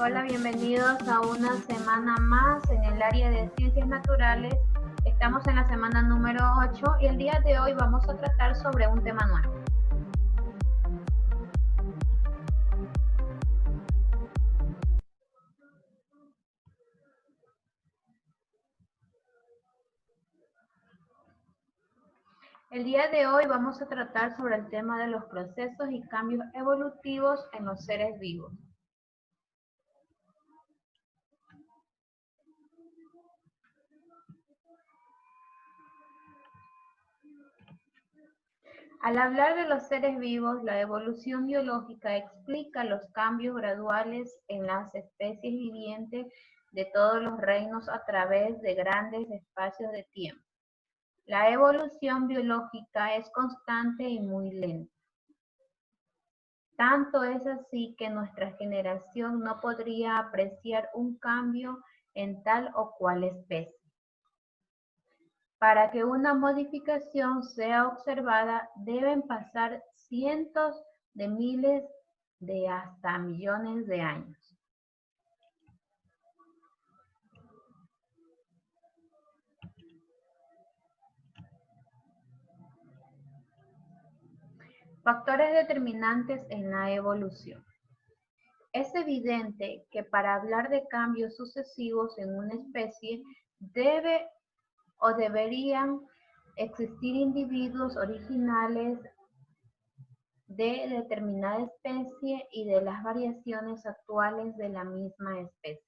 Hola, bienvenidos a una semana más en el área de ciencias naturales. Estamos en la semana número 8 y el día de hoy vamos a tratar sobre un tema nuevo. El día de hoy vamos a tratar sobre el tema de los procesos y cambios evolutivos en los seres vivos. Al hablar de los seres vivos, la evolución biológica explica los cambios graduales en las especies vivientes de todos los reinos a través de grandes espacios de tiempo. La evolución biológica es constante y muy lenta. Tanto es así que nuestra generación no podría apreciar un cambio en tal o cual especie. Para que una modificación sea observada, deben pasar cientos de miles de hasta millones de años. Factores determinantes en la evolución. Es evidente que para hablar de cambios sucesivos en una especie, debe o deberían existir individuos originales de determinada especie y de las variaciones actuales de la misma especie.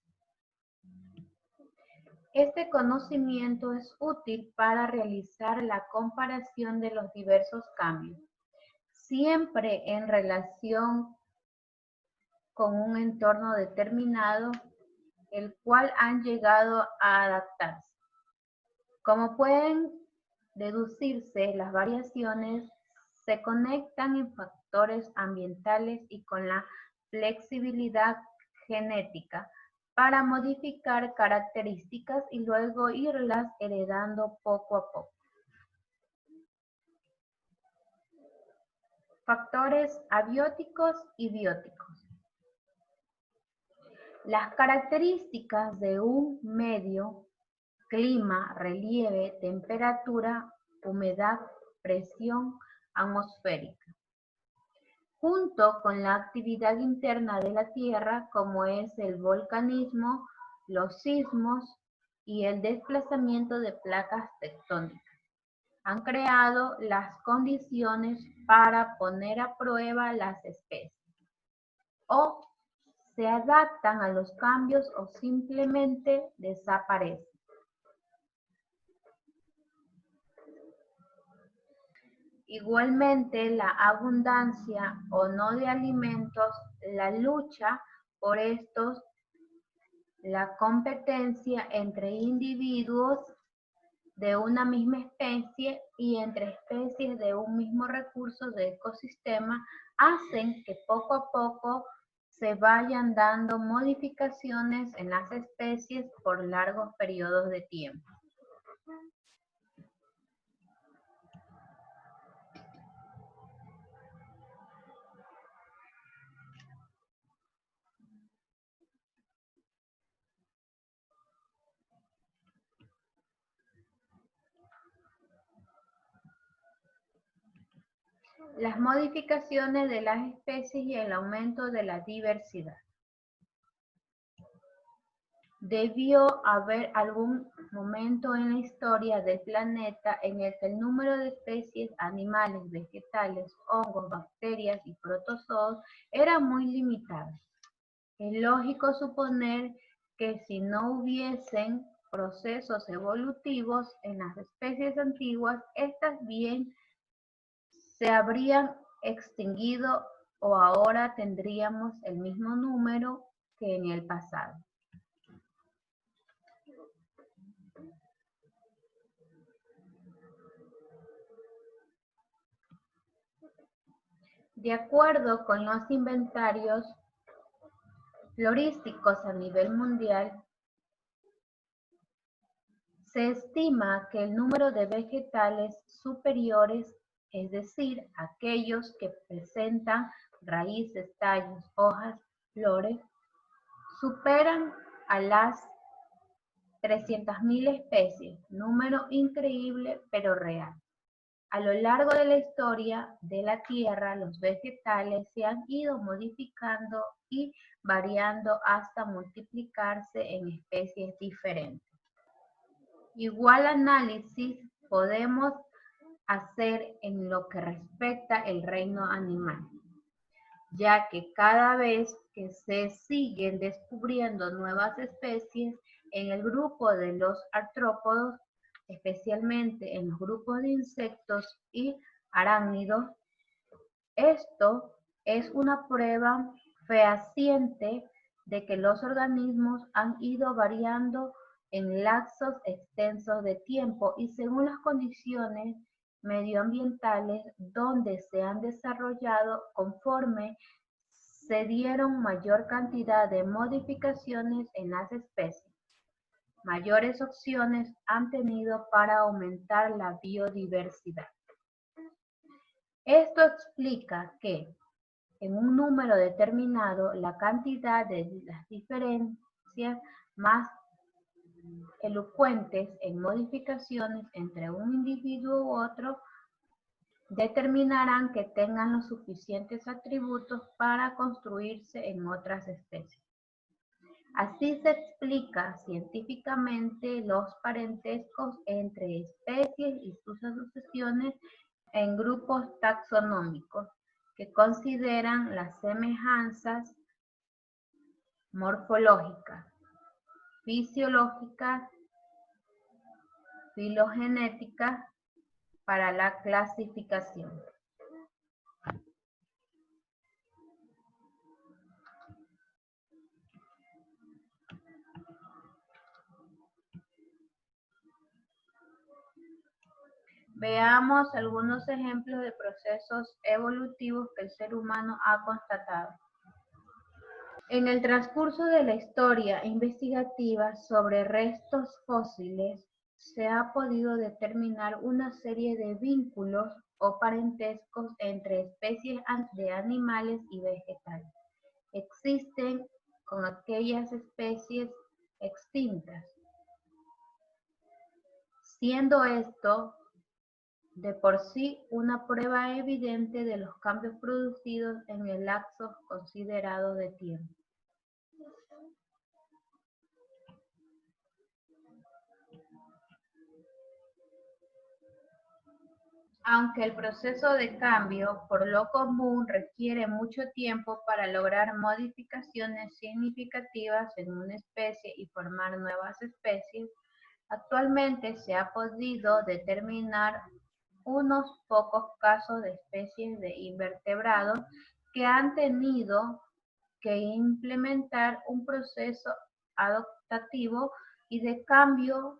Este conocimiento es útil para realizar la comparación de los diversos cambios, siempre en relación con un entorno determinado, el cual han llegado a adaptarse. Como pueden deducirse, las variaciones se conectan en factores ambientales y con la flexibilidad genética para modificar características y luego irlas heredando poco a poco. Factores abióticos y bióticos. Las características de un medio, clima, relieve, temperatura, humedad, presión atmosférica, junto con la actividad interna de la Tierra, como es el volcanismo, los sismos y el desplazamiento de placas tectónicas, han creado las condiciones para poner a prueba las especies. O se adaptan a los cambios o simplemente desaparecen. Igualmente, la abundancia o no de alimentos, la lucha por estos, la competencia entre individuos de una misma especie y entre especies de un mismo recurso de ecosistema hacen que poco a poco se vayan dando modificaciones en las especies por largos periodos de tiempo. Las modificaciones de las especies y el aumento de la diversidad. Debió haber algún momento en la historia del planeta en el que el número de especies animales, vegetales, hongos, bacterias y protozoos era muy limitado. Es lógico suponer que si no hubiesen procesos evolutivos en las especies antiguas, estas bien se habrían extinguido o ahora tendríamos el mismo número que en el pasado. De acuerdo con los inventarios florísticos a nivel mundial, se estima que el número de vegetales superiores, es decir, aquellos que presentan raíces, tallos, hojas, flores, superan a las 300.000 especies, número increíble pero real. A lo largo de la historia de la Tierra, los vegetales se han ido modificando y variando hasta multiplicarse en especies diferentes. Igual análisis podemos hacer en lo que respecta al reino animal, ya que cada vez que se siguen descubriendo nuevas especies en el grupo de los artrópodos, especialmente en los grupos de insectos y arácnidos, esto es una prueba fehaciente de que los organismos han ido variando en lapsos extensos de tiempo y según las condiciones medioambientales donde se han desarrollado, conforme se dieron mayor cantidad de modificaciones en las especies, mayores opciones han tenido para aumentar la biodiversidad. Esto explica que en un número determinado la cantidad de las diferencias más elocuentes en modificaciones entre un individuo u otro determinarán que tengan los suficientes atributos para construirse en otras especies. Así se explica científicamente los parentescos entre especies y sus asociaciones en grupos taxonómicos que consideran las semejanzas morfológicas, fisiológicas, filogenéticas para la clasificación. Veamos algunos ejemplos de procesos evolutivos que el ser humano ha constatado. En el transcurso de la historia investigativa sobre restos fósiles, se ha podido determinar una serie de vínculos o parentescos entre especies de animales y vegetales. Existen con aquellas especies extintas, siendo esto de por sí una prueba evidente de los cambios producidos en el lapso considerado de tiempo. Aunque el proceso de cambio por lo común requiere mucho tiempo para lograr modificaciones significativas en una especie y formar nuevas especies, actualmente se ha podido determinar unos pocos casos de especies de invertebrados que han tenido que implementar un proceso adaptativo y de cambio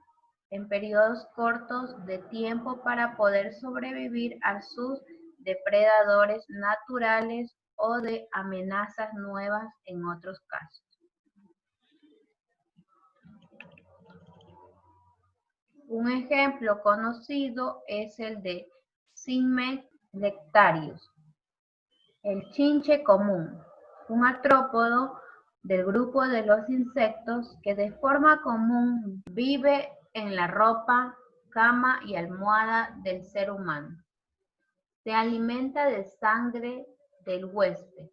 en periodos cortos de tiempo para poder sobrevivir a sus depredadores naturales o de amenazas nuevas en otros casos. Un ejemplo conocido es el de Cymes nectarius, el chinche común, un artrópodo del grupo de los insectos que de forma común vive en la ropa, cama y almohada del ser humano. Se alimenta de sangre del huésped,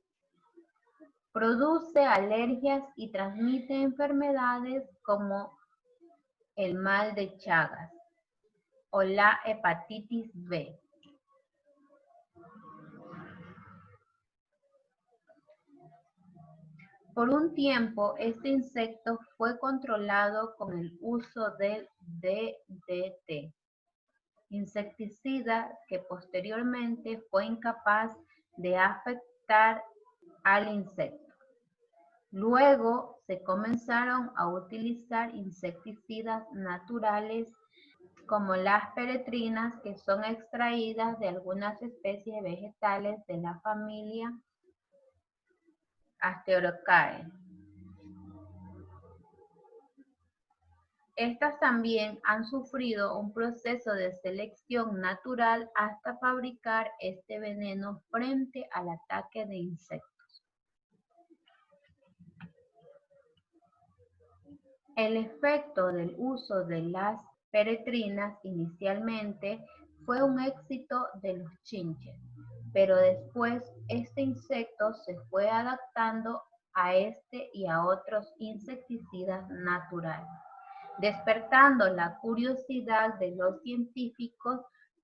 produce alergias y transmite enfermedades como el mal de Chagas o la hepatitis B. Por un tiempo, este insecto fue controlado con el uso del DDT, insecticida que posteriormente fue incapaz de afectar al insecto. Luego se comenzaron a utilizar insecticidas naturales como las peretrinas, que son extraídas de algunas especies vegetales de la familia Asterocae. Estas también han sufrido un proceso de selección natural hasta fabricar este veneno frente al ataque de insectos. El efecto del uso de las peretrinas inicialmente fue un éxito de los chinches, pero después este insecto se fue adaptando a este y a otros insecticidas naturales, despertando la curiosidad de los científicos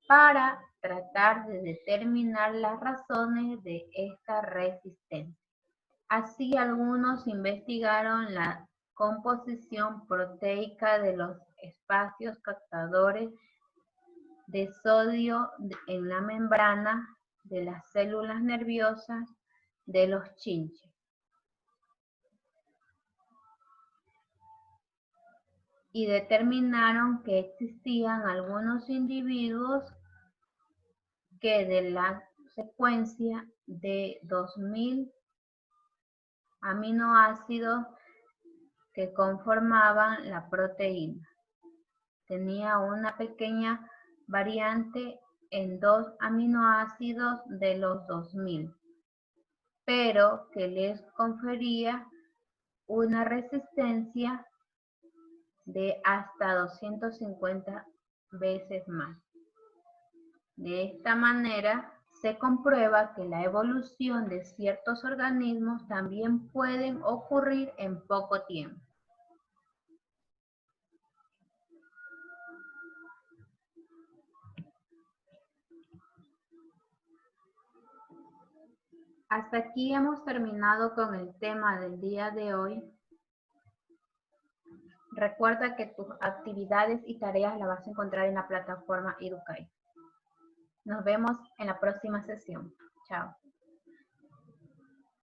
para tratar de determinar las razones de esta resistencia. Así, algunos investigaron la composición proteica de los espacios captadores de sodio en la membrana de las células nerviosas de los chinches y determinaron que existían algunos individuos que de la secuencia de 2000 aminoácidos que conformaban la proteína tenía una pequeña variante en 2 aminoácidos de los 2000, pero que les confería una resistencia de hasta 250 veces más. De esta manera, se comprueba que la evolución de ciertos organismos también pueden ocurrir en poco tiempo. Hasta aquí hemos terminado con el tema del día de hoy. Recuerda que tus actividades y tareas las vas a encontrar en la plataforma Educay. Nos vemos en la próxima sesión. Chao.